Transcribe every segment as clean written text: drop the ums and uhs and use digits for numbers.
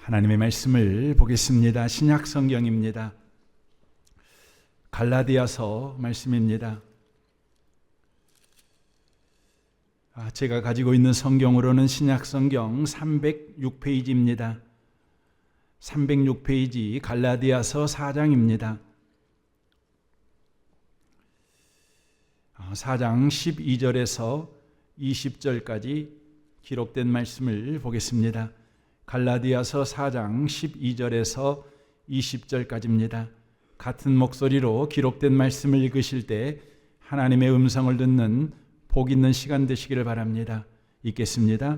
하나님의 말씀을 보겠습니다. 신약 성경입니다. 갈라디아서 말씀입니다. 제가 가지고 있는 성경으로는 신약 성경 306페이지입니다. 306페이지 갈라디아서 4장입니다. 4장 12절에서 20절까지 기록된 말씀을 보겠습니다. 갈라디아서 4장 12절에서 20절까지입니다. 같은 목소리로 기록된 말씀을 읽으실 때 하나님의 음성을 듣는 복 있는 시간 되시기를 바랍니다. 읽겠습니다.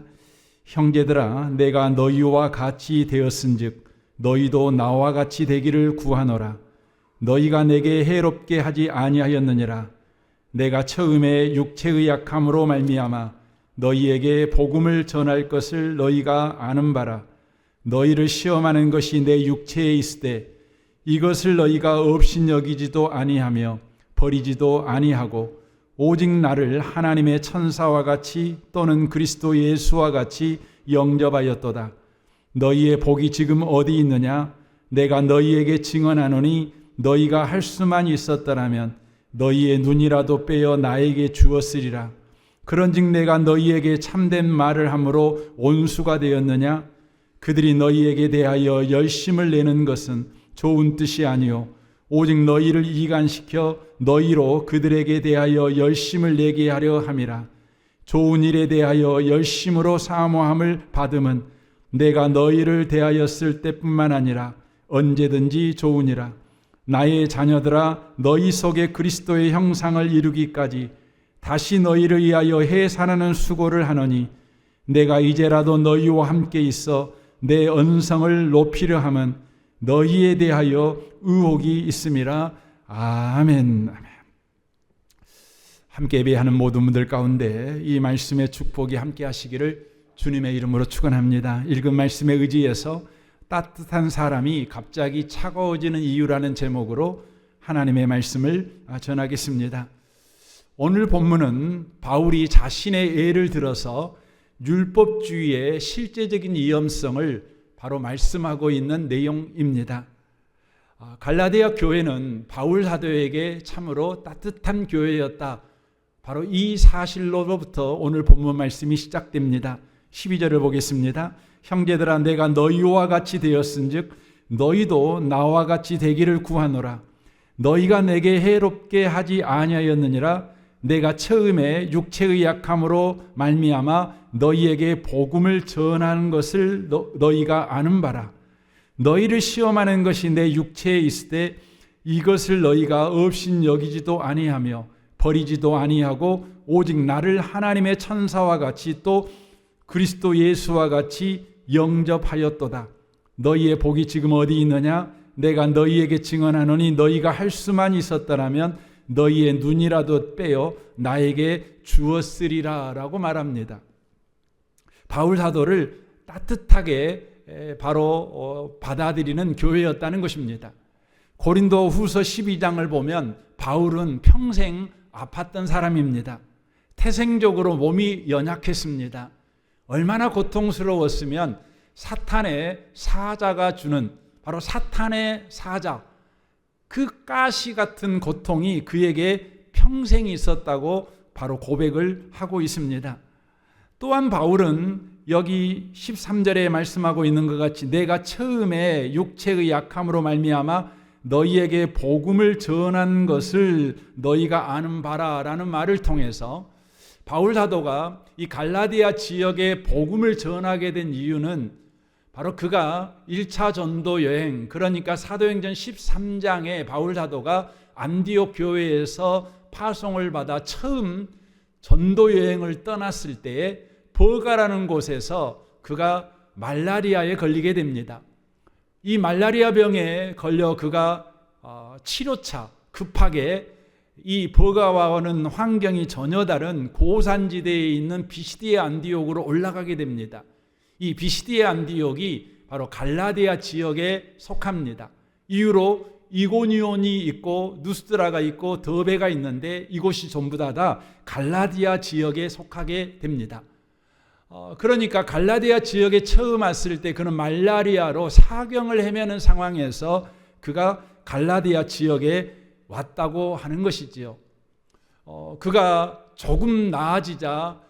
형제들아, 내가 너희와 같이 되었은즉 너희도 나와 같이 되기를 구하노라. 너희가 내게 해롭게 하지 아니하였느니라. 내가 처음에 육체의 약함으로 말미암아 너희에게 복음을 전할 것을 너희가 아는 바라. 너희를 시험하는 것이 내 육체에 있으되 이것을 너희가 업신여기지도 아니하며 버리지도 아니하고 오직 나를 하나님의 천사와 같이 또는 그리스도 예수와 같이 영접하였도다. 너희의 복이 지금 어디 있느냐? 내가 너희에게 증언하노니 너희가 할 수만 있었더라면 너희의 눈이라도 빼어 나에게 주었으리라. 그런즉 내가 너희에게 참된 말을 함으로 온수가 되었느냐? 그들이 너희에게 대하여 열심을 내는 것은 좋은 뜻이 아니요 오직 너희를 이간시켜 너희로 그들에게 대하여 열심을 내게 하려 함이라. 좋은 일에 대하여 열심으로 사모함을 받음은 내가 너희를 대하였을 때뿐만 아니라 언제든지 좋으니라. 나의 자녀들아, 너희 속에 그리스도의 형상을 이루기까지 다시 너희를 위하여 해산하는 수고를 하노니 내가 이제라도 너희와 함께 있어 내 언성을 높이려 함은 너희에 대하여 의혹이 있음이라. 아멘. 함께 예배하는 모든 분들 가운데 이 말씀의 축복이 함께 하시기를 주님의 이름으로 축원합니다. 읽은 말씀에 의지해서 따뜻한 사람이 갑자기 차가워지는 이유라는 제목으로 하나님의 말씀을 전하겠습니다. 오늘 본문은 바울이 자신의 예를 들어서 율법주의의 실제적인 위험성을 바로 말씀하고 있는 내용입니다. 갈라디아 교회는 바울 사도에게 참으로 따뜻한 교회였다. 바로 이 사실로부터 오늘 본문 말씀이 시작됩니다. 12절을 보겠습니다. 형제들아, 내가 너희와 같이 되었은즉 너희도 나와 같이 되기를 구하노라. 너희가 내게 해롭게 하지 아니하였느니라. 내가 처음에 육체의 약함으로 말미암아 너희에게 복음을 전하는 것을 너희가 아는 바라. 너희를 시험하는 것이 내 육체에 있으되 이것을 너희가 업신여기지도 아니하며 버리지도 아니하고 오직 나를 하나님의 천사와 같이 또 그리스도 예수와 같이 영접하였도다. 너희의 복이 지금 어디 있느냐? 내가 너희에게 증언하노니 너희가 할 수만 있었더라면 너희의 눈이라도 빼어 나에게 주었으리라 라고 말합니다. 바울 사도를 따뜻하게 바로 받아들이는 교회였다는 것입니다. 고린도 후서 12장을 보면 바울은 평생 아팠던 사람입니다. 태생적으로 몸이 연약했습니다. 얼마나 고통스러웠으면 사탄의 사자가 주는 바로 사탄의 사자, 그 가시 같은 고통이 그에게 평생 있었다고 바로 고백을 하고 있습니다. 또한 바울은 여기 13절에 말씀하고 있는 것 같이 내가 처음에 육체의 약함으로 말미암아 너희에게 복음을 전한 것을 너희가 아는 바라라는 말을 통해서 바울 사도가 이 갈라디아 지역에 복음을 전하게 된 이유는 바로 그가 1차 전도 여행, 그러니까 사도행전 13장에 바울 사도가 안디옥 교회에서 파송을 받아 처음 전도 여행을 떠났을 때에 버가라는 곳에서 그가 말라리아에 걸리게 됩니다. 이 말라리아 병에 걸려 그가 치료차 급하게 이 버가와는 환경이 전혀 다른 고산지대에 있는 비시디의 안디옥으로 올라가게 됩니다. 이 비시디의 안디옥이 바로 갈라디아 지역에 속합니다. 이후로 이고니온이 있고 누스드라가 있고 더베가 있는데 이곳이 전부 다 갈라디아 지역에 속하게 됩니다. 그러니까 갈라디아 지역에 처음 왔을 때 그는 말라리아로 사경을 헤매는 상황에서 그가 갈라디아 지역에 왔다고 하는 것이지요. 그가 조금 나아지자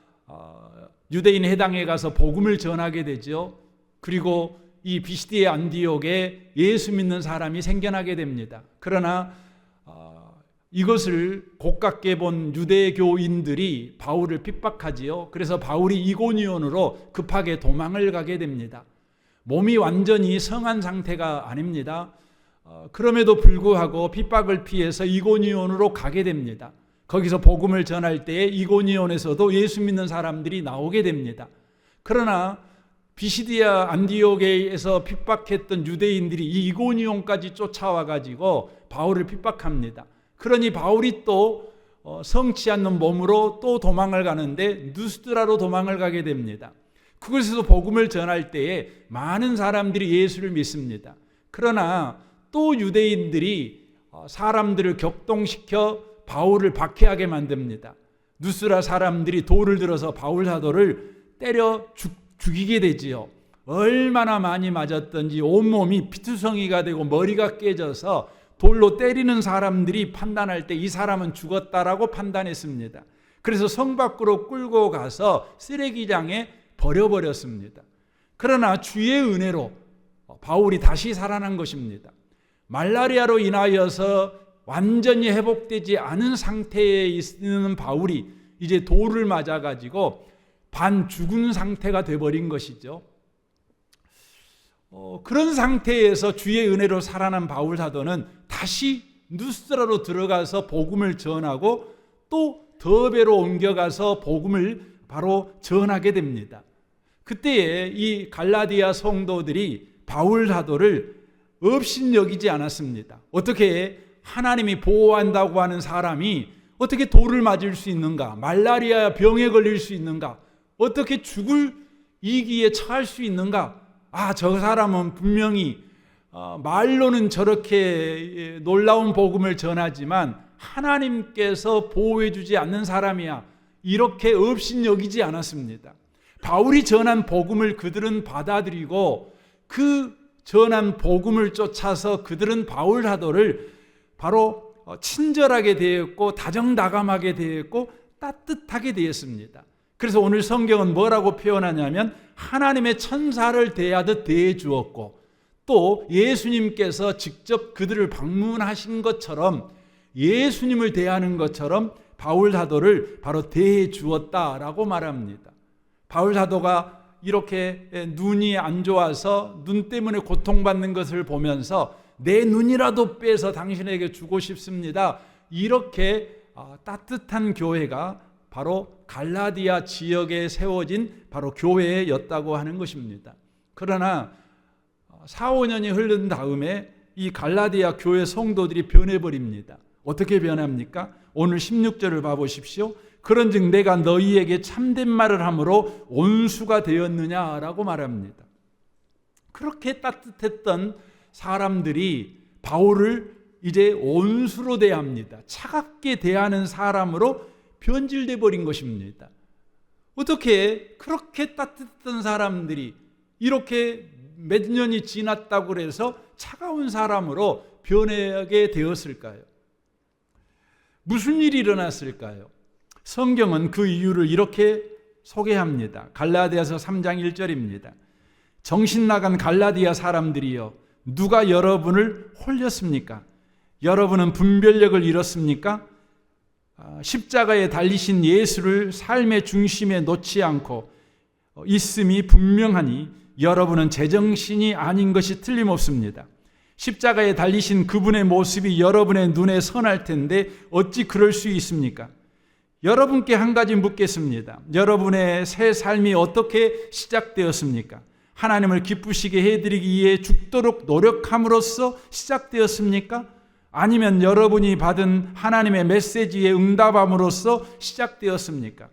유대인 회당에 가서 복음을 전하게 되죠. 그리고 이 비시디의 안디옥에 예수 믿는 사람이 생겨나게 됩니다. 그러나 이것을 고깝게 본 유대교인들이 바울을 핍박하지요. 그래서 바울이 이고니온으로 급하게 도망을 가게 됩니다. 몸이 완전히 성한 상태가 아닙니다. 그럼에도 불구하고 핍박을 피해서 이고니온으로 가게 됩니다. 거기서 복음을 전할 때에 이고니온에서도 예수 믿는 사람들이 나오게 됩니다. 그러나 비시디아 안디옥에서 핍박했던 유대인들이 이 이고니온까지 쫓아와 가지고 바울을 핍박합니다. 그러니 바울이 또 성치 않는 몸으로 또 도망을 가는데 누스드라로 도망을 가게 됩니다. 그곳에서 복음을 전할 때에 많은 사람들이 예수를 믿습니다. 그러나 또 유대인들이 사람들을 격동시켜 바울을 박해하게 만듭니다. 누스라 사람들이 돌을 들어서 바울 사도를 때려 죽이게 되지요. 얼마나 많이 맞았던지 온몸이 피투성이가 되고 머리가 깨져서 돌로 때리는 사람들이 판단할 때 이 사람은 죽었다라고 판단했습니다. 그래서 성 밖으로 끌고 가서 쓰레기장에 버려버렸습니다. 그러나 주의 은혜로 바울이 다시 살아난 것입니다. 말라리아로 인하여서 완전히 회복되지 않은 상태에 있는 바울이 이제 돌을 맞아가지고 반 죽은 상태가 돼버린 것이죠. 그런 상태에서 주의 은혜로 살아난 바울 사도는 다시 누스라로 들어가서 복음을 전하고 또 더베로 옮겨가서 복음을 바로 전하게 됩니다. 그때에 이 갈라디아 성도들이 바울 사도를 업신여기지 않았습니다. 어떻게 하나님이 보호한다고 하는 사람이 어떻게 돌을 맞을 수 있는가? 말라리아 병에 걸릴 수 있는가? 어떻게 죽을 위기에 처할 수 있는가? 저 사람은 분명히 말로는 저렇게 놀라운 복음을 전하지만 하나님께서 보호해 주지 않는 사람이야. 이렇게 업신여기지 않았습니다. 바울이 전한 복음을 그들은 받아들이고 그 전한 복음을 쫓아서 그들은 바울 사도를 바로 친절하게 대했고 다정다감하게 대했고 따뜻하게 대했습니다. 그래서 오늘 성경은 뭐라고 표현하냐면 하나님의 천사를 대하듯 대해 주었고 또 예수님께서 직접 그들을 방문하신 것처럼 예수님을 대하는 것처럼 바울 사도를 바로 대해 주었다라고 말합니다. 바울 사도가 이렇게 눈이 안 좋아서 눈 때문에 고통받는 것을 보면서 내 눈이라도 빼서 당신에게 주고 싶습니다. 이렇게 따뜻한 교회가 바로 갈라디아 지역에 세워진 바로 교회였다고 하는 것입니다. 그러나 4, 5년이 흐른 다음에 이 갈라디아 교회 성도들이 변해버립니다. 어떻게 변합니까? 오늘 16절을 봐보십시오. 그런즉 내가 너희에게 참된 말을 함으로 온수가 되었느냐라고 말합니다. 그렇게 따뜻했던 사람들이 바울을 이제 온수로 대합니다. 차갑게 대하는 사람으로 변질돼 버린 것입니다. 어떻게 그렇게 따뜻했던 사람들이 이렇게 몇 년이 지났다고 해서 차가운 사람으로 변하게 되었을까요? 무슨 일이 일어났을까요? 성경은 그 이유를 이렇게 소개합니다. 갈라디아서 3장 1절입니다. 정신 나간 갈라디아 사람들이여 누가 여러분을 홀렸습니까? 여러분은 분별력을 잃었습니까? 십자가에 달리신 예수를 삶의 중심에 놓지 않고 있음이 분명하니 여러분은 제정신이 아닌 것이 틀림없습니다. 십자가에 달리신 그분의 모습이 여러분의 눈에 선할 텐데 어찌 그럴 수 있습니까? 여러분께 한 가지 묻겠습니다. 여러분의 새 삶이 어떻게 시작되었습니까? 하나님을 기쁘시게 해드리기 위해 죽도록 노력함으로써 시작되었습니까? 아니면 여러분이 받은 하나님의 메시지에 응답함으로써 시작되었습니까?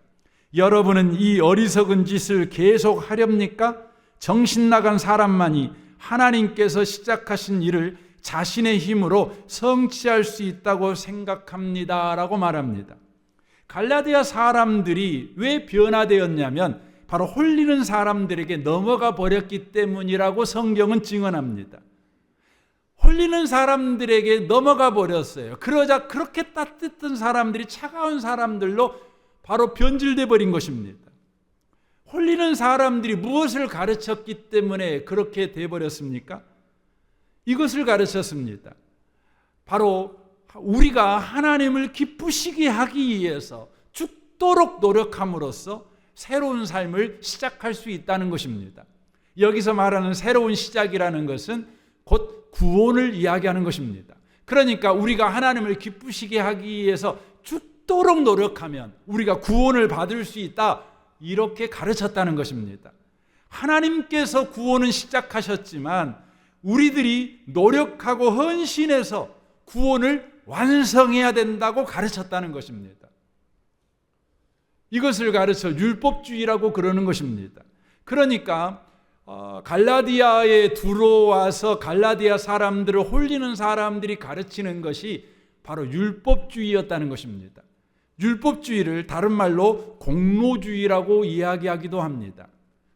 여러분은 이 어리석은 짓을 계속 하렵니까? 정신 나간 사람만이 하나님께서 시작하신 일을 자신의 힘으로 성취할 수 있다고 생각합니다 라고 말합니다. 갈라디아 사람들이 왜 변화되었냐면 바로 홀리는 사람들에게 넘어가 버렸기 때문이라고 성경은 증언합니다. 홀리는 사람들에게 넘어가 버렸어요. 그러자 그렇게 따뜻한 사람들이 차가운 사람들로 바로 변질돼 버린 것입니다. 홀리는 사람들이 무엇을 가르쳤기 때문에 그렇게 돼 버렸습니까? 이것을 가르쳤습니다. 바로 우리가 하나님을 기쁘시게 하기 위해서 죽도록 노력함으로써 새로운 삶을 시작할 수 있다는 것입니다. 여기서 말하는 새로운 시작이라는 것은 곧 구원을 이야기하는 것입니다. 그러니까 우리가 하나님을 기쁘시게 하기 위해서 죽도록 노력하면 우리가 구원을 받을 수 있다, 이렇게 가르쳤다는 것입니다. 하나님께서 구원은 시작하셨지만 우리들이 노력하고 헌신해서 구원을 완성해야 된다고 가르쳤다는 것입니다. 이것을 가르쳐 율법주의라고 그러는 것입니다. 그러니까 갈라디아에 들어와서 갈라디아 사람들을 홀리는 사람들이 가르치는 것이 바로 율법주의였다는 것입니다. 율법주의를 다른 말로 공로주의라고 이야기하기도 합니다.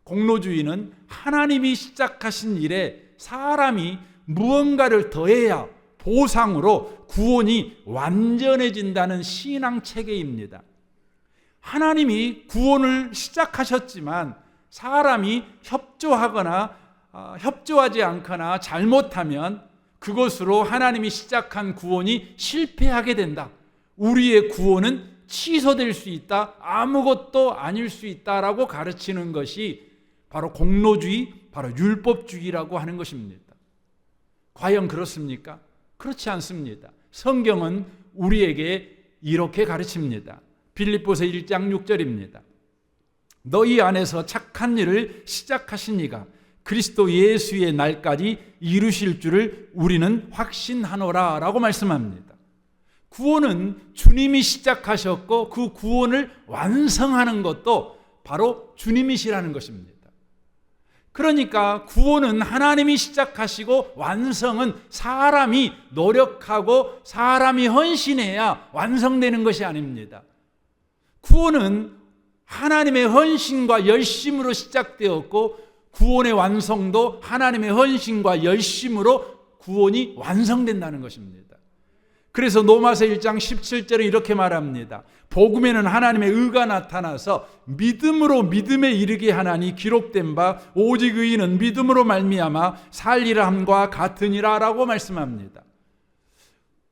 공로주의는 하나님이 시작하신 일에 사람이 무언가를 더해야 보상으로 구원이 완전해진다는 신앙 체계입니다. 하나님이 구원을 시작하셨지만 사람이 협조하거나 협조하지 않거나 잘못하면 그것으로 하나님이 시작한 구원이 실패하게 된다. 우리의 구원은 취소될 수 있다. 아무것도 아닐 수 있다라고 가르치는 것이 바로 공로주의, 바로 율법주의라고 하는 것입니다. 과연 그렇습니까? 그렇지 않습니다. 성경은 우리에게 이렇게 가르칩니다. 빌립보서 1장 6절입니다. 너희 안에서 착한 일을 시작하신 이가 그리스도 예수의 날까지 이루실 줄을 우리는 확신하노라 라고 말씀합니다. 구원은 주님이 시작하셨고 그 구원을 완성하는 것도 바로 주님이시라는 것입니다. 그러니까 구원은 하나님이 시작하시고 완성은 사람이 노력하고 사람이 헌신해야 완성되는 것이 아닙니다. 구원은 하나님의 헌신과 열심으로 시작되었고 구원의 완성도 하나님의 헌신과 열심으로 구원이 완성된다는 것입니다. 그래서 로마서 1장 17절에 이렇게 말합니다. 복음에는 하나님의 의가 나타나서 믿음으로 믿음에 이르게 하나니 기록된 바 오직 의인은 믿음으로 말미암아 살리라 함과 같으니라 라고 말씀합니다.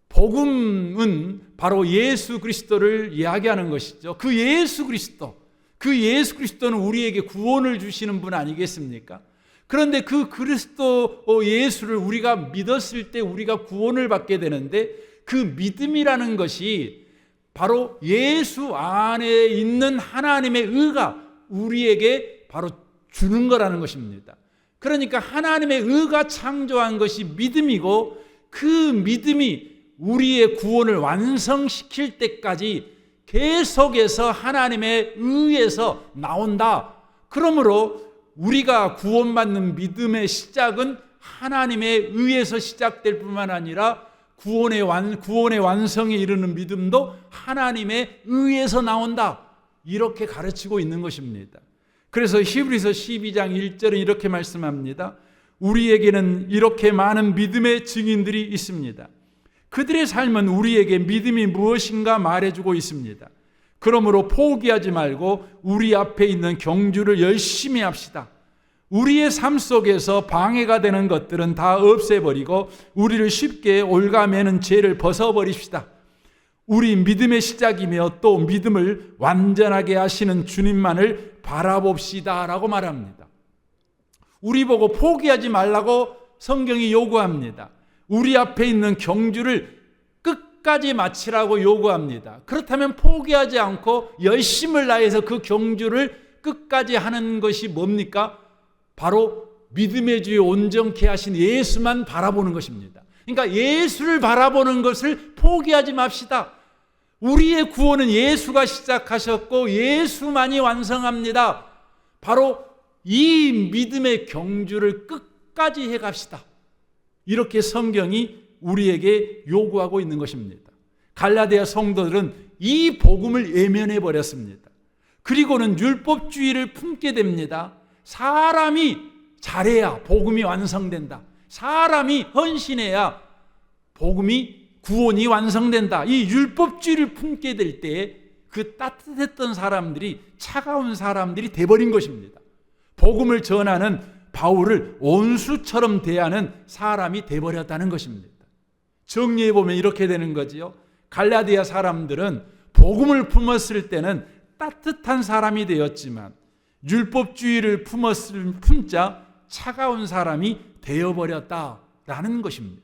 복음은 바로 예수 그리스도를 이야기하는 것이죠. 그 예수 그리스도는 우리에게 구원을 주시는 분 아니겠습니까? 그런데 그 그리스도 예수를 우리가 믿었을 때 우리가 구원을 받게 되는데 그 믿음이라는 것이 바로 예수 안에 있는 하나님의 의가 우리에게 바로 주는 거라는 것입니다. 그러니까 하나님의 의가 창조한 것이 믿음이고 그 믿음이 우리의 구원을 완성시킬 때까지 계속해서 하나님의 의에서 나온다. 그러므로 우리가 구원받는 믿음의 시작은 하나님의 의에서 시작될 뿐만 아니라 구원의 완성에 이르는 믿음도 하나님의 의에서 나온다. 이렇게 가르치고 있는 것입니다. 그래서 히브리서 12장 1절은 이렇게 말씀합니다. 우리에게는 이렇게 많은 믿음의 증인들이 있습니다. 그들의 삶은 우리에게 믿음이 무엇인가 말해주고 있습니다. 그러므로 포기하지 말고 우리 앞에 있는 경주를 열심히 합시다. 우리의 삶 속에서 방해가 되는 것들은 다 없애버리고 우리를 쉽게 올가매는 죄를 벗어버립시다. 우리 믿음의 시작이며 또 믿음을 완전하게 하시는 주님만을 바라봅시다 라고 말합니다. 우리 보고 포기하지 말라고 성경이 요구합니다. 우리 앞에 있는 경주를 끝까지 마치라고 요구합니다. 그렇다면 포기하지 않고 열심을 다해서 그 경주를 끝까지 하는 것이 뭡니까? 바로 믿음의 주에 온전케 하신 예수만 바라보는 것입니다. 그러니까 예수를 바라보는 것을 포기하지 맙시다. 우리의 구원은 예수가 시작하셨고 예수만이 완성합니다. 바로 이 믿음의 경주를 끝까지 해갑시다. 이렇게 성경이 우리에게 요구하고 있는 것입니다. 갈라디아 성도들은 이 복음을 외면해 버렸습니다. 그리고는 율법주의를 품게 됩니다. 사람이 잘해야 복음이 완성된다. 사람이 헌신해야 복음이 구원이 완성된다. 이 율법주의를 품게 될 때 그 따뜻했던 사람들이 차가운 사람들이 돼버린 것입니다. 복음을 전하는 바울을 원수처럼 대하는 사람이 돼버렸다는 것입니다. 정리해 보면 이렇게 되는 거지요. 갈라디아 사람들은 복음을 품었을 때는 따뜻한 사람이 되었지만 율법주의를 품자 차가운 사람이 되어버렸다라는 것입니다.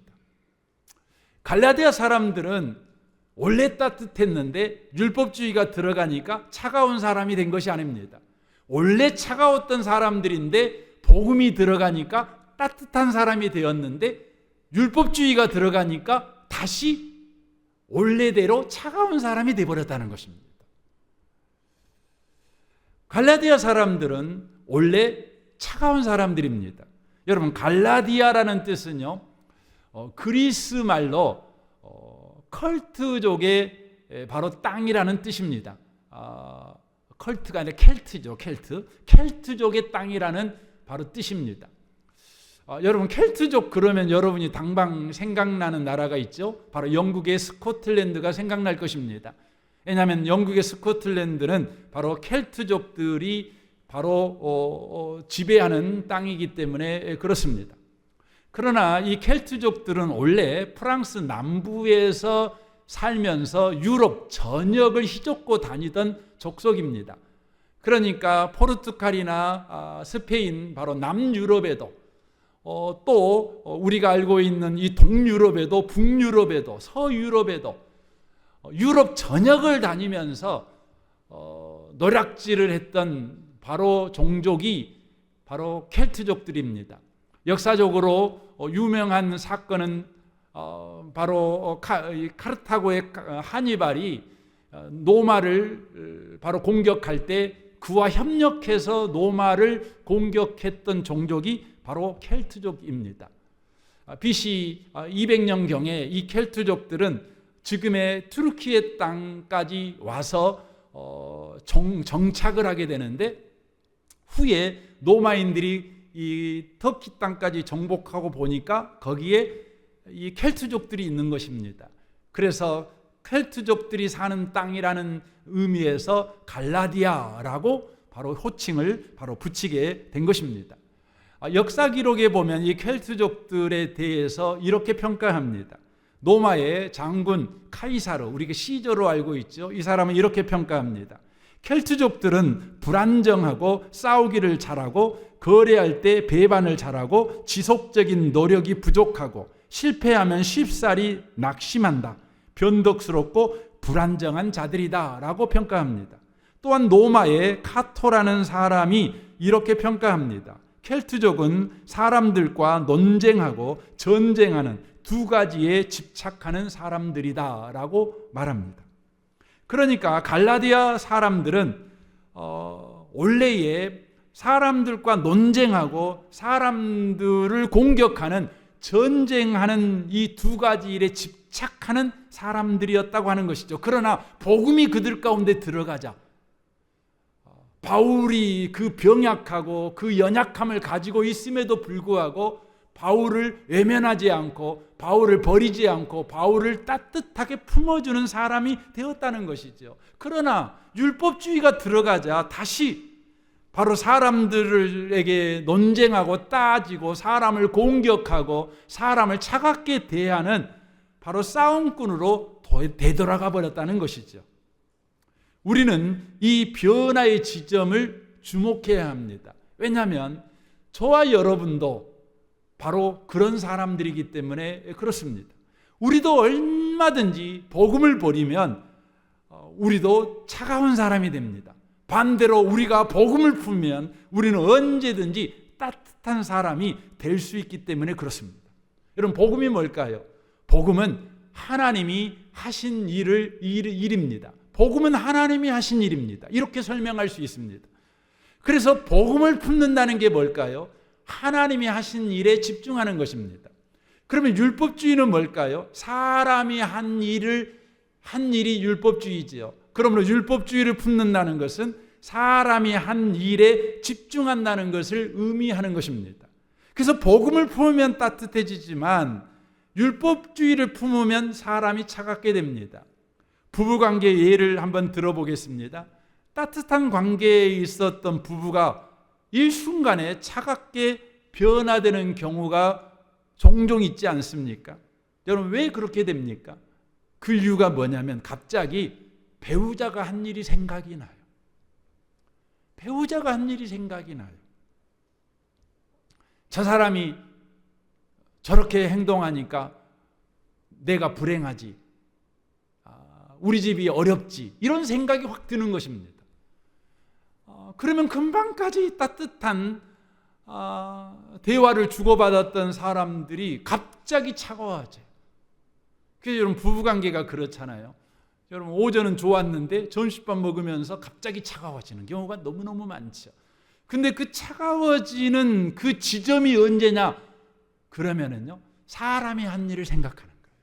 갈라디아 사람들은 원래 따뜻했는데 율법주의가 들어가니까 차가운 사람이 된 것이 아닙니다. 원래 차가웠던 사람들인데 복음이 들어가니까 따뜻한 사람이 되었는데 율법주의가 들어가니까 다시 원래대로 차가운 사람이 되어버렸다는 것입니다. 갈라디아 사람들은 원래 차가운 사람들입니다. 여러분, 갈라디아라는 뜻은요, 그리스 말로 컬트족의 바로 땅이라는 뜻입니다. 컬트가 아니라 켈트죠. 켈트족의 땅이라는 바로 뜻입니다. 여러분, 켈트족 그러면 여러분이 당장 생각나는 나라가 있죠. 바로 영국의 스코틀랜드가 생각날 것입니다. 왜냐하면 영국의 스코틀랜드는 바로 켈트족들이 바로 지배하는 땅이기 때문에 그렇습니다. 그러나 이 켈트족들은 원래 프랑스 남부에서 살면서 유럽 전역을 휘젓고 다니던 족속입니다. 그러니까 포르투갈이나 스페인, 바로 남유럽에도 또 우리가 알고 있는 이 동유럽에도 북유럽에도 서유럽에도 유럽 전역을 다니면서 노략질을 했던 바로 종족이 바로 켈트족들입니다. 역사적으로 유명한 사건은 바로 카르타고의 하니발이 노마를 바로 공격할 때 그와 협력해서 노마를 공격했던 종족이 바로 켈트족입니다. BC 200년경에 이 켈트족들은 지금의 투르키의 땅까지 와서 정착을 하게 되는데, 후에 노마인들이 이 터키 땅까지 정복하고 보니까 거기에 이 켈트족들이 있는 것입니다. 그래서 켈트족들이 사는 땅이라는 의미에서 갈라디아라고 바로 호칭을 바로 붙이게 된 것입니다. 역사 기록에 보면 이 켈트족들에 대해서 이렇게 평가합니다. 로마의 장군 카이사르, 우리가 시저로 알고 있죠. 이 사람은 이렇게 평가합니다. 켈트족들은 불안정하고 싸우기를 잘하고 거래할 때 배반을 잘하고 지속적인 노력이 부족하고 실패하면 쉽사리 낙심한다. 변덕스럽고 불안정한 자들이다 라고 평가합니다. 또한 로마의 카토라는 사람이 이렇게 평가합니다. 켈트족은 사람들과 논쟁하고 전쟁하는 두 가지에 집착하는 사람들이다 라고 말합니다. 그러니까 갈라디아 사람들은 원래의 사람들과 논쟁하고 사람들을 공격하는 전쟁하는 이 두 가지 일에 집착하는 사람들이었다고 하는 것이죠. 그러나 복음이 그들 가운데 들어가자 바울이 그 병약하고 그 연약함을 가지고 있음에도 불구하고 바울을 외면하지 않고 바울을 버리지 않고 바울을 따뜻하게 품어주는 사람이 되었다는 것이죠. 그러나 율법주의가 들어가자 다시 바로 사람들에게 논쟁하고 따지고 사람을 공격하고 사람을 차갑게 대하는 바로 싸움꾼으로 되돌아가 버렸다는 것이죠. 우리는 이 변화의 지점을 주목해야 합니다. 왜냐하면 저와 여러분도 바로 그런 사람들이기 때문에 그렇습니다. 우리도 얼마든지 복음을 버리면 우리도 차가운 사람이 됩니다. 반대로 우리가 복음을 품으면 우리는 언제든지 따뜻한 사람이 될 수 있기 때문에 그렇습니다. 여러분, 복음이 뭘까요? 복음은 하나님이 하신 일입니다. 복음은 하나님이 하신 일입니다. 이렇게 설명할 수 있습니다. 그래서 복음을 품는다는 게 뭘까요? 하나님이 하신 일에 집중하는 것입니다. 그러면 율법주의는 뭘까요? 사람이 한 일이 율법주의지요. 그러므로 율법주의를 품는다는 것은 사람이 한 일에 집중한다는 것을 의미하는 것입니다. 그래서 복음을 품으면 따뜻해지지만 율법주의를 품으면 사람이 차갑게 됩니다. 부부관계 예를 한번 들어보겠습니다. 따뜻한 관계에 있었던 부부가 일순간에 차갑게 변화되는 경우가 종종 있지 않습니까? 여러분 왜 그렇게 됩니까? 그 이유가 뭐냐면 갑자기 배우자가 한 일이 생각이 나요. 배우자가 한 일이 생각이 나요. 저 사람이 저렇게 행동하니까 내가 불행하지, 우리 집이 어렵지, 이런 생각이 확 드는 것입니다. 그러면 금방까지 따뜻한 대화를 주고받았던 사람들이 갑자기 차가워져요. 그래서 여러분 부부관계가 그렇잖아요. 여러분 오전은 좋았는데 점심밥 먹으면서 갑자기 차가워지는 경우가 너무너무 많죠. 근데 그 차가워지는 그 지점이 언제냐? 그러면은요, 사람이 한 일을 생각하는 거예요.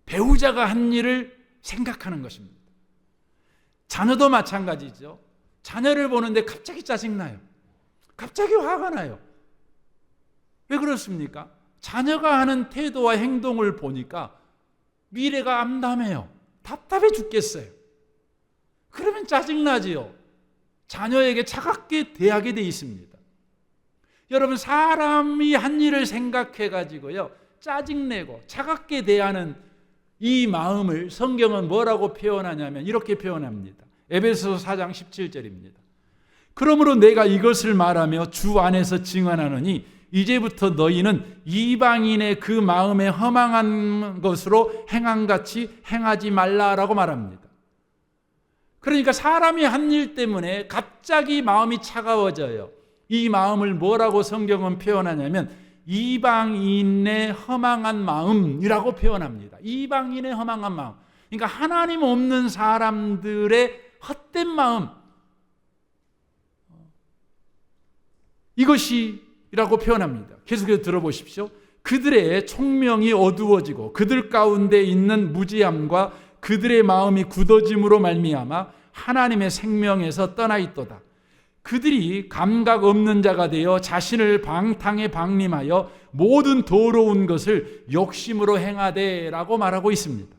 배우자가 한 일을 생각하는 것입니다. 자녀도 마찬가지죠. 자녀를 보는데 갑자기 짜증나요. 갑자기 화가 나요. 왜 그렇습니까? 자녀가 하는 태도와 행동을 보니까 미래가 암담해요. 답답해 죽겠어요. 그러면 짜증나지요. 자녀에게 차갑게 대하게 돼 있습니다. 여러분 사람이 한 일을 생각해 가지고요 짜증내고 차갑게 대하는 이 마음을 성경은 뭐라고 표현하냐면 이렇게 표현합니다. 에베소서 4장 17절입니다. 그러므로 내가 이것을 말하며 주 안에서 증언하노니 이제부터 너희는 이방인의 그 마음에 허망한 것으로 행함같이 행하지 말라라고 말합니다. 그러니까 사람이 한 일 때문에 갑자기 마음이 차가워져요. 이 마음을 뭐라고 성경은 표현하냐면 이방인의 허망한 마음이라고 표현합니다. 이방인의 허망한 마음. 그러니까 하나님 없는 사람들의 헛된 마음. 이것이라고 표현합니다. 계속해서 들어보십시오. 그들의 총명이 어두워지고 그들 가운데 있는 무지함과 그들의 마음이 굳어짐으로 말미암아 하나님의 생명에서 떠나 있도다. 그들이 감각 없는 자가 되어 자신을 방탕에 방림하여 모든 더러운 것을 욕심으로 행하되라고 말하고 있습니다.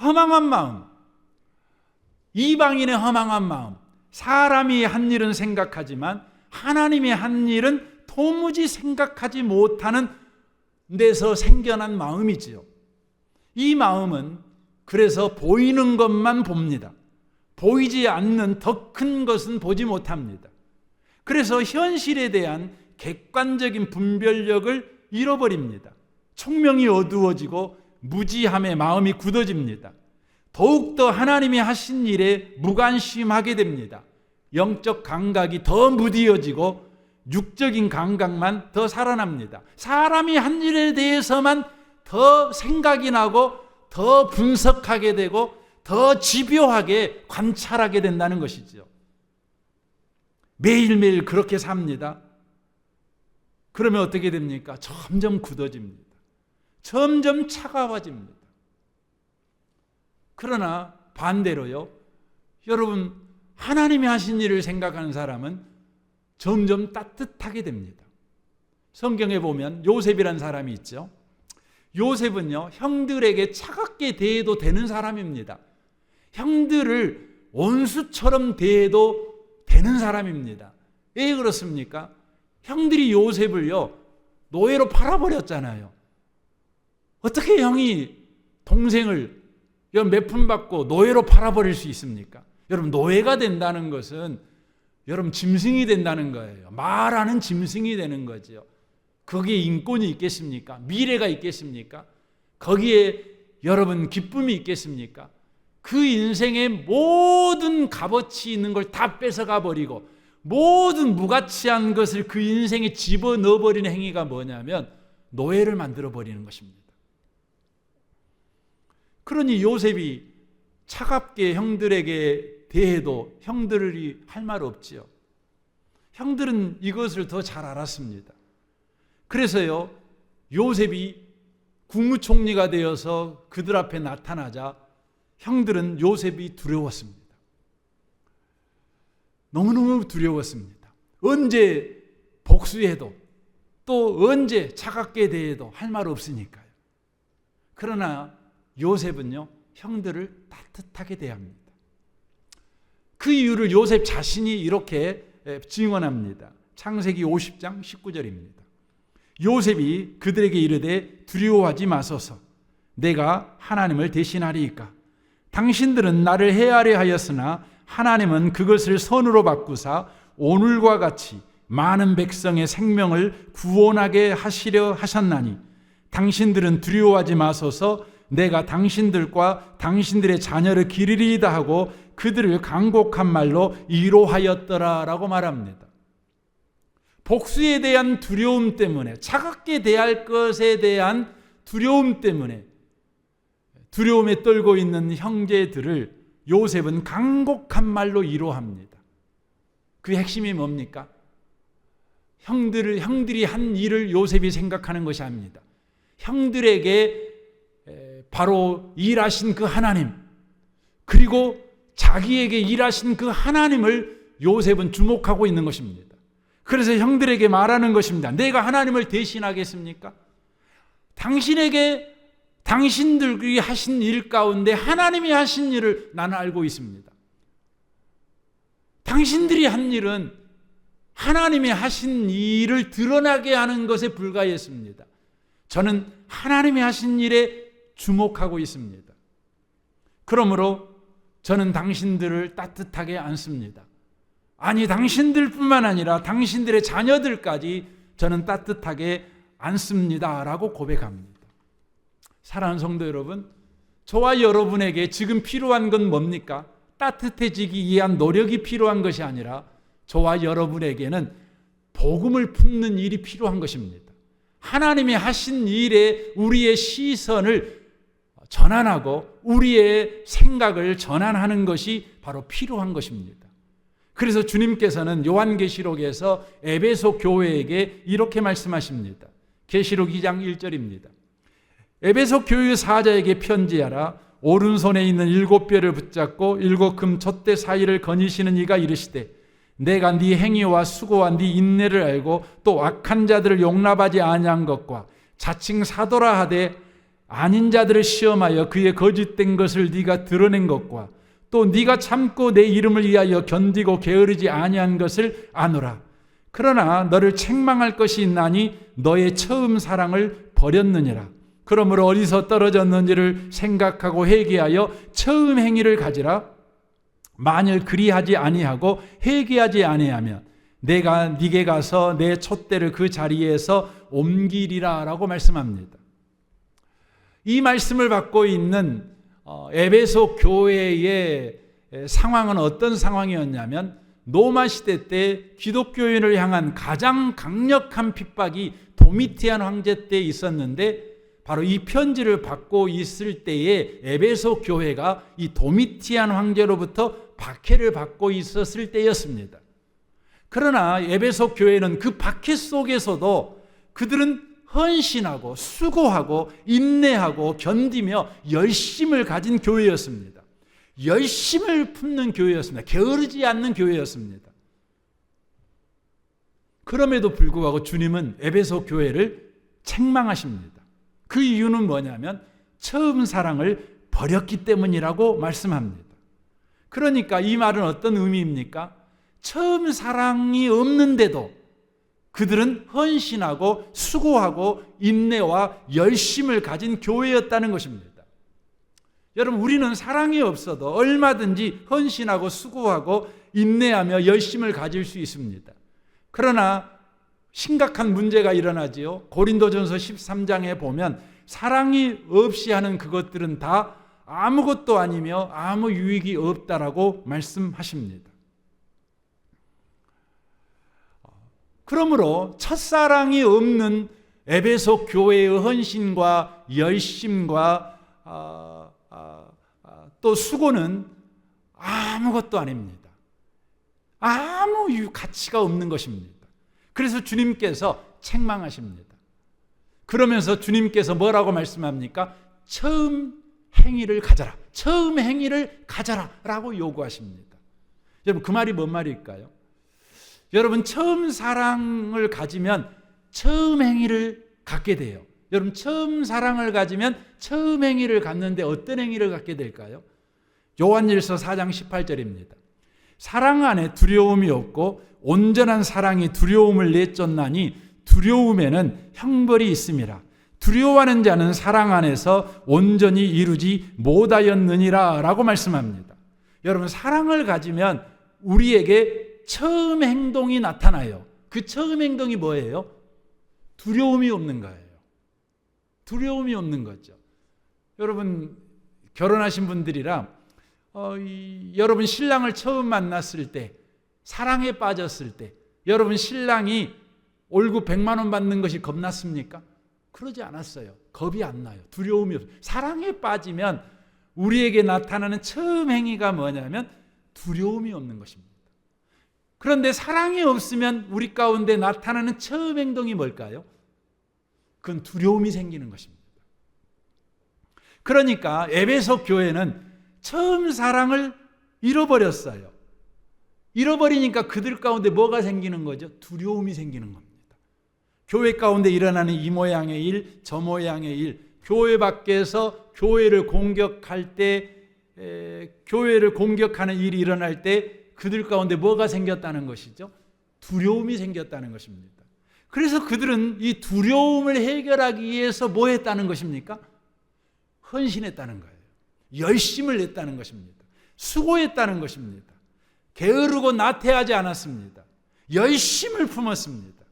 허망한 마음, 이방인의 허망한 마음, 사람이 한 일은 생각하지만 하나님이 한 일은 도무지 생각하지 못하는 데서 생겨난 마음이지요. 이 마음은 그래서 보이는 것만 봅니다. 보이지 않는 더 큰 것은 보지 못합니다. 그래서 현실에 대한 객관적인 분별력을 잃어버립니다. 총명이 어두워지고 무지함에 마음이 굳어집니다. 더욱더 하나님이 하신 일에 무관심하게 됩니다. 영적 감각이 더 무디어지고 육적인 감각만 더 살아납니다. 사람이 한 일에 대해서만 더 생각이 나고 더 분석하게 되고 더 집요하게 관찰하게 된다는 것이죠. 매일매일 그렇게 삽니다. 그러면 어떻게 됩니까? 점점 굳어집니다. 점점 차가워집니다. 그러나 반대로요, 여러분 하나님이 하신 일을 생각하는 사람은 점점 따뜻하게 됩니다. 성경에 보면 요셉이라는 사람이 있죠. 요셉은요, 형들에게 차갑게 대해도 되는 사람입니다. 형들을 원수처럼 대해도 되는 사람입니다. 왜 그렇습니까? 형들이 요셉을요, 노예로 팔아버렸잖아요. 어떻게 형이 동생을 매품 받고 노예로 팔아버릴 수 있습니까? 여러분, 노예가 된다는 것은 여러분 짐승이 된다는 거예요. 말하는 짐승이 되는 거죠. 거기에 인권이 있겠습니까? 미래가 있겠습니까? 거기에 여러분 기쁨이 있겠습니까? 그 인생의 모든 값어치 있는 걸 다 뺏어가 버리고 모든 무가치한 것을 그 인생에 집어넣어 버리는 행위가 뭐냐면 노예를 만들어 버리는 것입니다. 그러니 요셉이 차갑게 형들에게 대해도 형들이 할 말 없지요. 형들은 이것을 더 잘 알았습니다. 그래서요, 요셉이 국무총리가 되어서 그들 앞에 나타나자 형들은 요셉이 두려웠습니다. 너무너무 두려웠습니다. 언제 복수해도 또 언제 차갑게 대해도 할 말 없으니까요. 그러나 요셉은요, 형들을 따뜻하게 대합니다. 그 이유를 요셉 자신이 이렇게 증언합니다. 창세기 50장 19절입니다. 요셉이 그들에게 이르되 두려워하지 마소서. 내가 하나님을 대신하리이까. 당신들은 나를 해하려 하였으나 하나님은 그것을 선으로 바꾸사 오늘과 같이 많은 백성의 생명을 구원하게 하시려 하셨나니 당신들은 두려워하지 마소서. 내가 당신들과 당신들의 자녀를 기르리이다 하고 그들을 간곡한 말로 위로하였더라 라고 말합니다. 복수에 대한 두려움 때문에, 차갑게 대할 것에 대한 두려움 때문에 두려움에 떨고 있는 형제들을 요셉은 간곡한 말로 위로합니다. 그 핵심이 뭡니까? 형들이 한 일을 요셉이 생각하는 것이 아닙니다. 형들에게 바로 일하신 그 하나님, 그리고 자기에게 일하신 그 하나님을 요셉은 주목하고 있는 것입니다. 그래서 형들에게 말하는 것입니다. 내가 하나님을 대신하겠습니까? 당신들이 하신 일 가운데 하나님이 하신 일을 나는 알고 있습니다. 당신들이 한 일은 하나님이 하신 일을 드러나게 하는 것에 불과했습니다. 저는 하나님이 하신 일에 주목하고 있습니다. 그러므로 저는 당신들을 따뜻하게 안습니다. 아니, 당신들뿐만 아니라 당신들의 자녀들까지 저는 따뜻하게 안습니다 라고 고백합니다. 사랑하는 성도 여러분, 저와 여러분에게 지금 필요한 건 뭡니까? 따뜻해지기 위한 노력이 필요한 것이 아니라 저와 여러분에게는 복음을 품는 일이 필요한 것입니다. 하나님이 하신 일에 우리의 시선을 전환하고 우리의 생각을 전환하는 것이 바로 필요한 것입니다. 그래서 주님께서는 요한계시록에서 에베소 교회에게 이렇게 말씀하십니다. 계시록 2장 1절입니다. 에베소 교회 사자에게 편지하라. 오른손에 있는 7뼈를 붙잡고 7금 촛대 사이를 거니시는 이가 이르시되 내가 네 행위와 수고와 네 인내를 알고 또 악한 자들을 용납하지 아니한 것과 자칭 사도라 하되 아닌 자들을 시험하여 그의 거짓된 것을 네가 드러낸 것과 또 네가 참고 내 이름을 위하여 견디고 게으르지 아니한 것을 아노라. 그러나 너를 책망할 것이 있나니 너의 처음 사랑을 버렸느니라. 그러므로 어디서 떨어졌는지를 생각하고 회개하여 처음 행위를 가지라. 만일 그리하지 아니하고 회개하지 아니하면 내가 네게 가서 내 촛대를 그 자리에서 옮기리라 라고 말씀합니다. 이 말씀을 받고 있는 에베소 교회의 상황은 어떤 상황이었냐면 로마 시대 때 기독교인을 향한 가장 강력한 핍박이 도미티안 황제 때 있었는데 바로 이 편지를 받고 있을 때에 에베소 교회가 이 도미티안 황제로부터 박해를 받고 있었을 때였습니다. 그러나 에베소 교회는 그 박해 속에서도 그들은 헌신하고 수고하고 인내하고 견디며 열심을 가진 교회였습니다. 열심을 품는 교회였습니다. 게으르지 않는 교회였습니다. 그럼에도 불구하고 주님은 에베소 교회를 책망하십니다. 그 이유는 뭐냐면 처음 사랑을 버렸기 때문이라고 말씀합니다. 그러니까 이 말은 어떤 의미입니까? 처음 사랑이 없는데도 그들은 헌신하고 수고하고 인내와 열심을 가진 교회였다는 것입니다. 여러분, 우리는 사랑이 없어도 얼마든지 헌신하고 수고하고 인내하며 열심을 가질 수 있습니다. 그러나 심각한 문제가 일어나지요. 고린도전서 13장에 보면 사랑이 없이 하는 그것들은 다 아무것도 아니며 아무 유익이 없다라고 말씀하십니다. 그러므로 첫사랑이 없는 에베소 교회의 헌신과 열심과 또 수고는 아무것도 아닙니다. 아무 가치가 없는 것입니다. 그래서 주님께서 책망하십니다. 그러면서 주님께서 뭐라고 말씀합니까? 처음 행위를 가져라. 처음 행위를 가져라 라고 요구하십니다. 여러분, 그 말이 뭔 말일까요? 여러분, 처음 사랑을 가지면 처음 행위를 갖게 돼요. 여러분, 처음 사랑을 가지면 처음 행위를 갖는데 어떤 행위를 갖게 될까요? 요한일서 4장 18절입니다. 사랑 안에 두려움이 없고 온전한 사랑이 두려움을 내쫓나니 두려움에는 형벌이 있음이라. 두려워하는 자는 사랑 안에서 온전히 이루지 못하였느니라 라고 말씀합니다. 여러분, 사랑을 가지면 우리에게 처음 행동이 나타나요. 그 처음 행동이 뭐예요? 두려움이 없는 거예요. 두려움이 없는 거죠. 여러분, 결혼하신 분들이라 여러분 신랑을 처음 만났을 때, 사랑에 빠졌을 때 여러분 신랑이 월급 100만 원 받는 것이 겁났습니까? 그러지 않았어요. 겁이 안 나요. 두려움이 없어요. 사랑에 빠지면 우리에게 나타나는 처음 행위가 뭐냐면 두려움이 없는 것입니다. 그런데 사랑이 없으면 우리 가운데 나타나는 처음 행동이 뭘까요? 그건 두려움이 생기는 것입니다. 그러니까 에베소 교회는 처음 사랑을 잃어버렸어요. 잃어버리니까 그들 가운데 뭐가 생기는 거죠? 두려움이 생기는 겁니다. 교회 가운데 일어나는 이 모양의 일, 저 모양의 일, 교회 밖에서 교회를 공격할 때, 교회를 공격하는 일이 일어날 때 그들 가운데 뭐가 생겼다는 것이죠? 두려움이 생겼다는 것입니다. 그래서 그들은 이 두려움을 해결하기 위해서 뭐 했다는 것입니까? 헌신했다는 거예요. 열심을 냈다는 것입니다. 수고했다는 것입니다. 게으르고 나태하지 않았습니다. 열심을 품었습니다.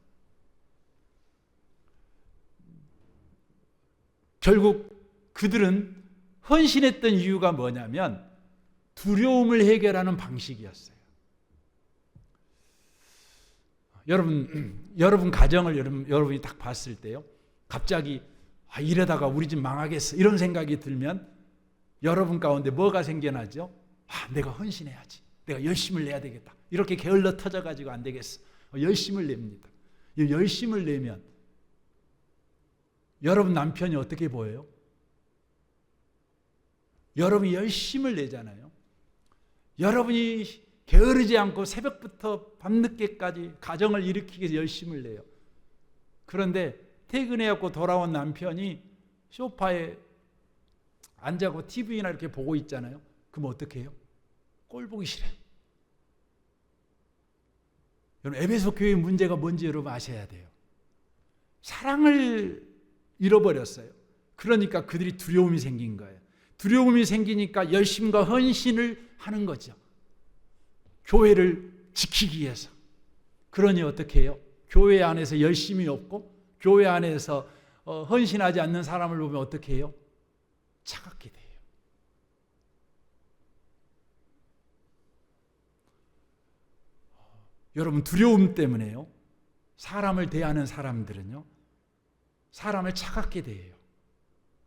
결국 그들은 헌신했던 이유가 뭐냐면 두려움을 해결하는 방식이었어요. 여러분 가정을 여러분이 딱 봤을 때요, 갑자기 이러다가 우리 집 망하겠어 이런 생각이 들면 여러분 가운데 뭐가 생겨나죠? 내가 헌신해야지, 내가 열심을 내야 되겠다, 이렇게 게을러 터져가지고 안 되겠어, 열심을 냅니다. 열심을 내면 여러분 남편이 어떻게 보여요? 여러분이 열심을 내잖아요. 여러분이 게으르지 않고 새벽부터 밤늦게까지 가정을 일으키기 위해서 열심을 내요. 그런데 퇴근해갖고 돌아온 남편이 소파에 앉아고 TV나 이렇게 보고 있잖아요. 그럼 어떻게 해요? 꼴 보기 싫어요. 여러분, 에베소 교회의 문제가 뭔지 여러분 아셔야 돼요. 사랑을 잃어버렸어요. 그러니까 그들이 두려움이 생긴 거예요. 두려움이 생기니까 열심과 헌신을 하는 거죠. 교회를 지키기 위해서. 그러니 어떻게 해요? 교회 안에서 열심이 없고 교회 안에서 헌신하지 않는 사람을 보면 어떻게 해요? 차갑게 돼요. 여러분, 두려움 때문에요, 사람을 대하는 사람들은요, 사람을 차갑게 대해요.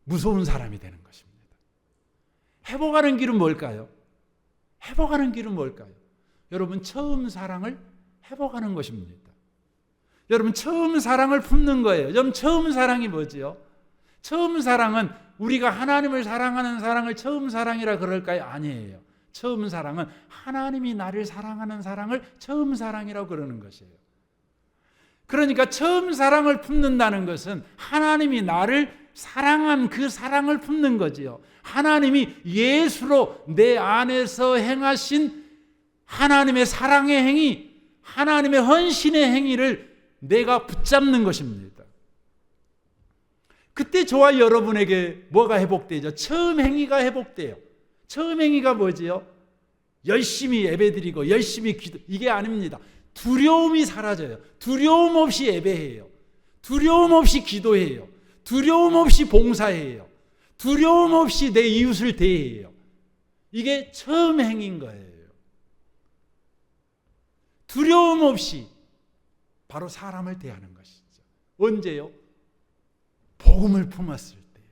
무서운 사람이 되는 것입니다. 회복하는 길은 뭘까요? 회복하는 길은 뭘까요? 여러분, 처음 사랑을 회복하는 것입니다. 여러분, 처음 사랑을 품는 거예요. 여러분, 처음 사랑이 뭐지요? 처음 사랑은 우리가 하나님을 사랑하는 사랑을 처음 사랑이라 그럴까요? 아니에요. 처음 사랑은 하나님이 나를 사랑하는 사랑을 처음 사랑이라고 그러는 것이에요. 그러니까 처음 사랑을 품는다는 것은 하나님이 나를 사랑한 그 사랑을 품는 거지요. 하나님이 예수로 내 안에서 행하신 하나님의 사랑의 행위, 하나님의 헌신의 행위를 내가 붙잡는 것입니다. 그때 저와 여러분에게 뭐가 회복되죠? 처음 행위가 회복돼요. 처음 행위가 뭐지요? 열심히 예배드리고 열심히 기도, 이게 아닙니다. 두려움이 사라져요. 두려움 없이 예배해요. 두려움 없이 기도해요. 두려움 없이 봉사해요. 두려움 없이 내 이웃을 대해요. 이게 처음 행인 거예요. 두려움 없이 바로 사람을 대하는 것이죠. 언제요? 복음을 품었을 때요.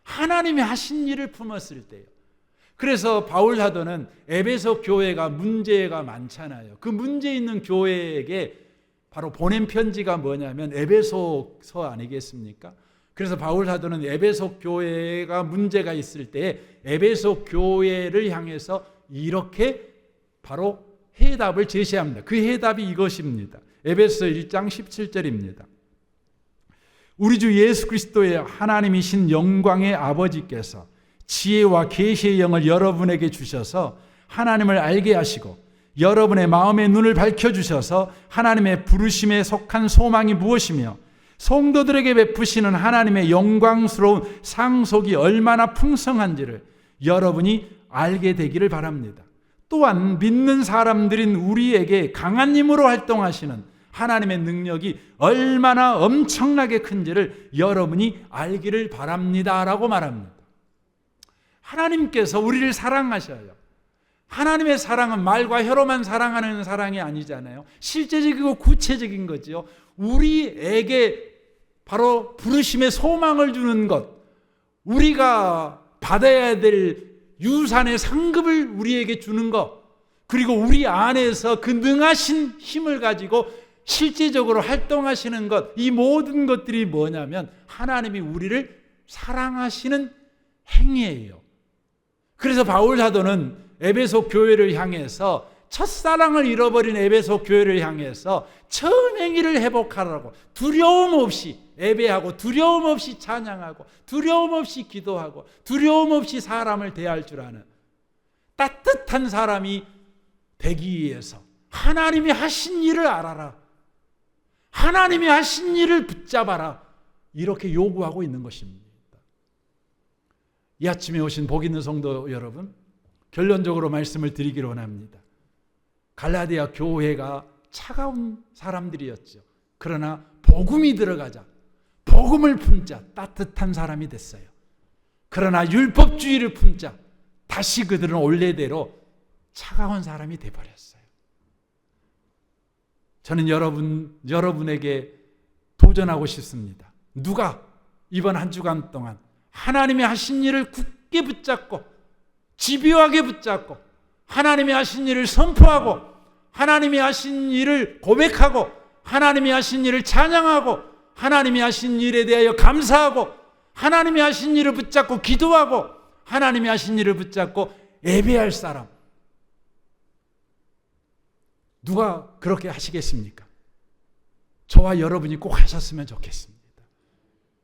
하나님이 하신 일을 품었을 때요. 그래서 바울 사도는 에베소 교회가 문제가 많잖아요. 그 문제 있는 교회에게 바로 보낸 편지가 뭐냐면 에베소서 아니겠습니까? 그래서 바울 사도는 에베소 교회가 문제가 있을 때 에베소 교회를 향해서 이렇게 바로 해답을 제시합니다. 그 해답이 이것입니다. 에베소 1장 17절입니다. 우리 주 예수 그리스도의 하나님이신 영광의 아버지께서 지혜와 계시의 영을 여러분에게 주셔서 하나님을 알게 하시고 여러분의 마음의 눈을 밝혀주셔서 하나님의 부르심에 속한 소망이 무엇이며 성도들에게 베푸시는 하나님의 영광스러운 상속이 얼마나 풍성한지를 여러분이 알게 되기를 바랍니다. 또한 믿는 사람들인 우리에게 강한 힘으로 활동하시는 하나님의 능력이 얼마나 엄청나게 큰지를 여러분이 알기를 바랍니다 라고 말합니다. 하나님께서 우리를 사랑하셔요. 하나님의 사랑은 말과 혀로만 사랑하는 사랑이 아니잖아요. 실제적이고 구체적인 거죠. 우리에게 바로 부르심의 소망을 주는 것, 우리가 받아야 될 유산의 상급을 우리에게 주는 것, 그리고 우리 안에서 그 능하신 힘을 가지고 실제적으로 활동하시는 것, 이 모든 것들이 뭐냐면 하나님이 우리를 사랑하시는 행위예요. 그래서 바울 사도는 에베소 교회를 향해서 첫사랑을 잃어버린 에베소 교회를 향해서 처음 행위를 회복하라고 두려움 없이 예배하고 두려움 없이 찬양하고 두려움 없이 기도하고 두려움 없이 사람을 대할 줄 아는 따뜻한 사람이 되기 위해서 하나님이 하신 일을 알아라. 하나님이 하신 일을 붙잡아라. 이렇게 요구하고 있는 것입니다. 이 아침에 오신 복 있는 성도 여러분, 결론적으로 말씀을 드리기를 원합니다. 갈라디아 교회가 차가운 사람들이었죠. 그러나 복음이 들어가자, 복음을 품자 따뜻한 사람이 됐어요. 그러나 율법주의를 품자 다시 그들은 원래대로 차가운 사람이 돼버렸어요. 저는 여러분에게 도전하고 싶습니다. 누가 이번 한 주간 동안 하나님이 하신 일을 굳게 붙잡고 집요하게 붙잡고 하나님이 하신 일을 선포하고 하나님이 하신 일을 고백하고 하나님이 하신 일을 찬양하고 하나님이 하신 일에 대하여 감사하고 하나님이 하신 일을 붙잡고 기도하고 하나님이 하신 일을 붙잡고 예배할 사람, 누가 그렇게 하시겠습니까? 저와 여러분이 꼭 하셨으면 좋겠습니다.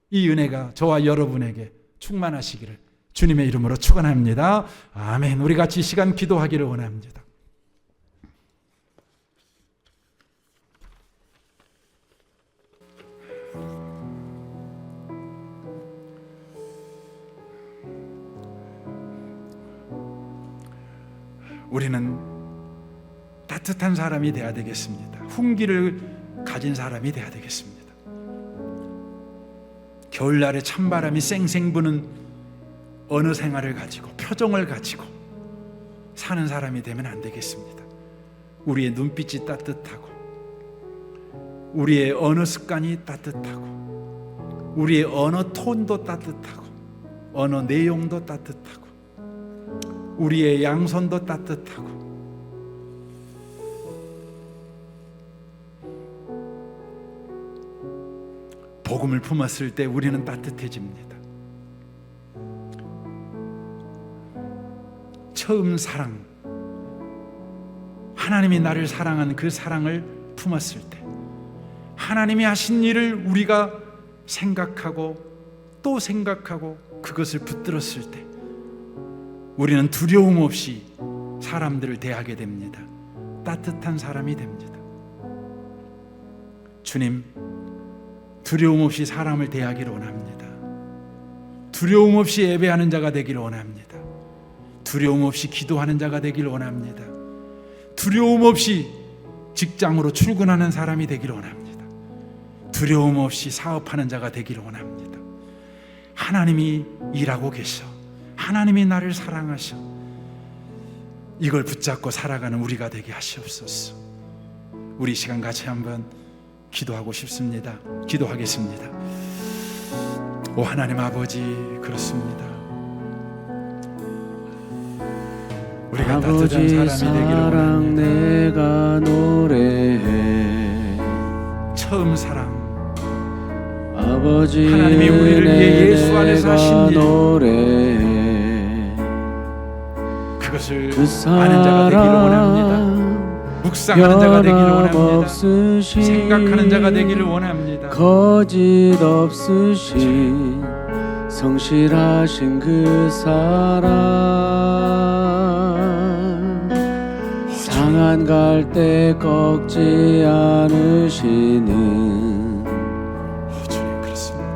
이 은혜가 저와 여러분에게 충만하시기를 주님의 이름으로 축원합니다. 아멘. 우리 같이 이 시간 기도하기를 원합니다. 우리는 따뜻한 사람이 되어야 되겠습니다. 훈기를 가진 사람이 되어야 되겠습니다. 겨울날에 찬바람이 쌩쌩 부는 어느 생활을 가지고 표정을 가지고 사는 사람이 되면 안 되겠습니다. 우리의 눈빛이 따뜻하고 우리의 언어 습관이 따뜻하고 우리의 언어 톤도 따뜻하고 언어 내용도 따뜻하고 우리의 양손도 따뜻하고 복음을 품었을 때 우리는 따뜻해집니다. 처음 사랑, 하나님이 나를 사랑한 그 사랑을 품었을 때 하나님이 하신 일을 우리가 생각하고 또 생각하고 그것을 붙들었을 때 우리는 두려움 없이 사람들을 대하게 됩니다. 따뜻한 사람이 됩니다. 주님, 두려움 없이 사람을 대하기를 원합니다. 두려움 없이 예배하는 자가 되기를 원합니다. 두려움 없이 기도하는 자가 되기를 원합니다. 두려움 없이 직장으로 출근하는 사람이 되기를 원합니다. 두려움 없이 사업하는 자가 되기를 원합니다. 하나님이 일하고 계셔. 하나님이 나를 사랑하셔. 이걸 붙잡고 살아가는 우리가 되게 하시옵소서. 우리 시간 같이 한번 기도하고 싶습니다. 기도하겠습니다. 오 하나님 아버지, 그렇습니다. 우리가 따뜻한 사람이 되기를 원합니다. 내가 노래해 처음 사랑, 아버지 하나님이 우리를 위해 예수 안에서 하신 일, 노래해 그것을 그것을 그 아는 자가 되기를 원합니다. 사랑 묵상하는 자가 되기를 원합니다. 변함없으신 생각하는 자가 되기를 원합니다. 거짓 없으신 성실하신 그 사랑 상한 갈대 꺾지 않으시는 주님 그렇습니다.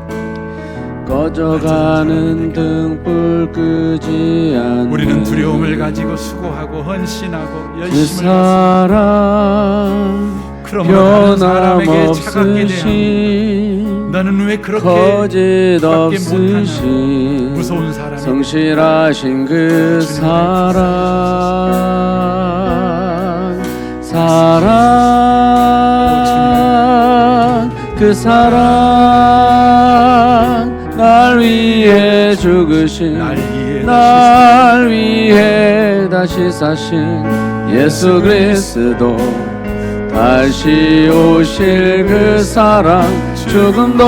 꺼져가는 등불 끄지 않는 우리는 두려움을 가지고 수고하고 헌신하고 그 열심을 받습니다. 사랑 그러므로 다른 사람에게 차갑게 대하고 변함없으신 너는 왜 그렇게 거짓 밖에 못하나 없으신 무서운 사람이 성실하신 그 사랑 그 사랑 날 위해 죽으신 날 위해 날 위해 다시 사신 예수 그리스도 다시 오실 그 사랑 죽음도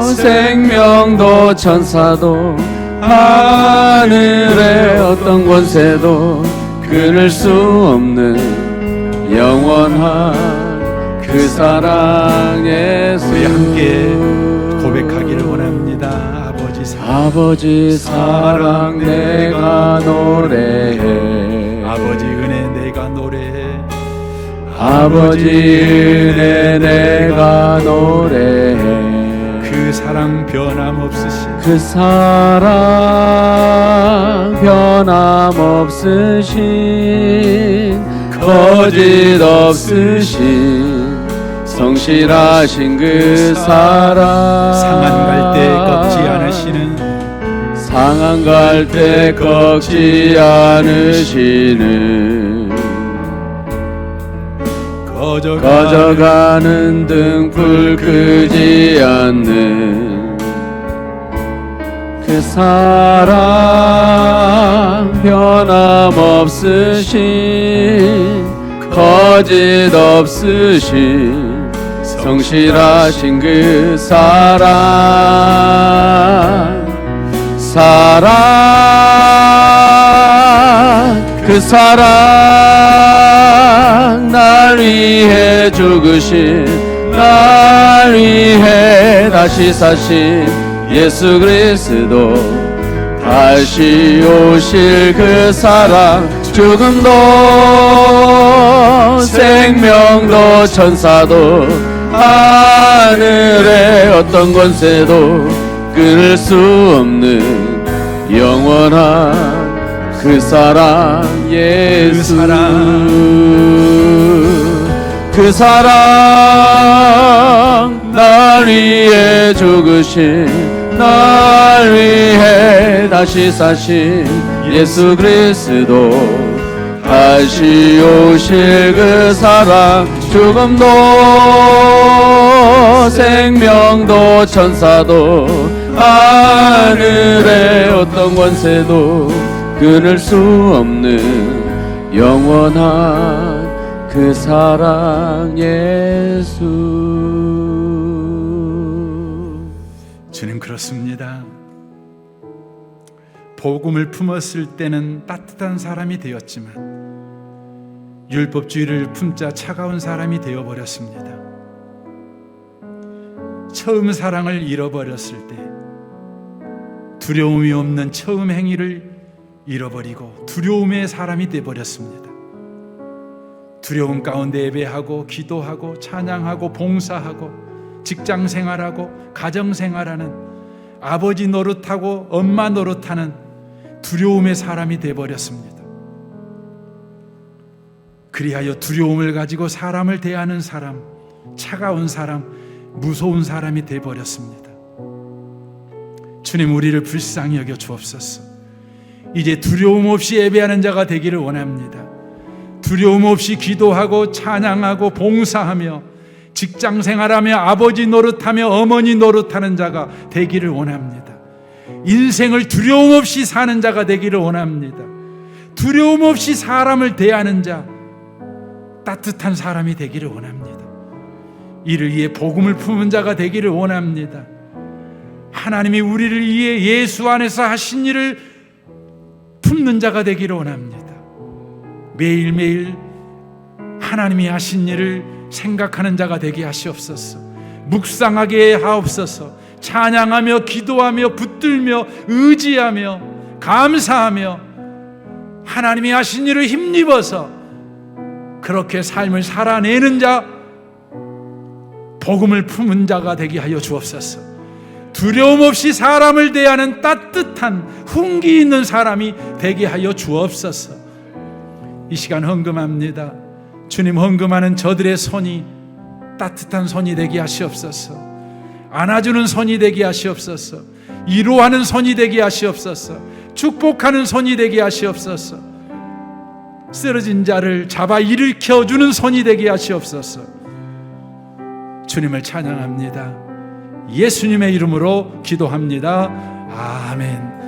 생명도 천사도 하늘의 어떤 권세도 끊을 수 없는 영원한 그 사랑 예수 우리 함께 고백하기를 원합니다. 아버지 사랑 내가 노래해 아버지 은혜 내가 노래해 아버지 은혜 내가 노래해 그 사랑 변함없으신 그 사랑 변함없으신 거짓 없으신 성실하신 그 사랑 상한 갈대 꺾지 않으시는 상한 갈대 꺾지 않으시는 꺼져가는 등불 끄지 않는 그 사랑 변함없으신 거짓 없으신 성실하신 그 사랑 그 사랑 날 위해 죽으신 날 위해 다시 사신 예수 그리스도 다시 오실 그 사랑 죽음도 생명도 천사도 하늘의 어떤 권세도 끊을 수 없는 영원한 그 사랑 예수 그 사랑 날 위해 죽으신 날 위해 다시 사신 예수 그리스도 다시 오실 그 사랑 죽음도 생명도 천사도 하늘의 어떤 권세도 끊을 수 없는 영원한 그 사랑 예수 주님 그렇습니다. 복음을 품었을 때는 따뜻한 사람이 되었지만 율법주의를 품자 차가운 사람이 되어버렸습니다. 처음 사랑을 잃어버렸을 때 두려움이 없는 처음 행위를 잃어버리고 두려움의 사람이 되어버렸습니다. 두려움 가운데 예배하고 기도하고 찬양하고 봉사하고 직장생활하고 가정생활하는 아버지 노릇하고 엄마 노릇하는 두려움의 사람이 되어버렸습니다. 그리하여 두려움을 가지고 사람을 대하는 사람, 차가운 사람, 무서운 사람이 되어버렸습니다. 주님 우리를 불쌍히 여겨 주옵소서. 이제 두려움 없이 예배하는 자가 되기를 원합니다. 두려움 없이 기도하고 찬양하고 봉사하며 직장생활하며 아버지 노릇하며 어머니 노릇하는 자가 되기를 원합니다. 인생을 두려움 없이 사는 자가 되기를 원합니다. 두려움 없이 사람을 대하는 자, 따뜻한 사람이 되기를 원합니다. 이를 위해 복음을 품은 자가 되기를 원합니다. 하나님이 우리를 위해 예수 안에서 하신 일을 품는 자가 되기를 원합니다. 매일매일 하나님이 하신 일을 생각하는 자가 되게 하시옵소서. 묵상하게 하옵소서. 찬양하며 기도하며 붙들며 의지하며 감사하며 하나님이 하신 일을 힘입어서 그렇게 삶을 살아내는 자, 복음을 품은 자가 되게 하여 주옵소서. 두려움 없이 사람을 대하는 따뜻한 훈기 있는 사람이 되게 하여 주옵소서. 이 시간 헌금합니다. 주님, 헌금하는 저들의 손이 따뜻한 손이 되게 하시옵소서. 안아주는 손이 되게 하시옵소서. 위로하는 손이 되게 하시옵소서. 축복하는 손이 되게 하시옵소서. 쓰러진 자를 잡아 일으켜주는 손이 되게 하시옵소서. 주님을 찬양합니다. 예수님의 이름으로 기도합니다. 아멘.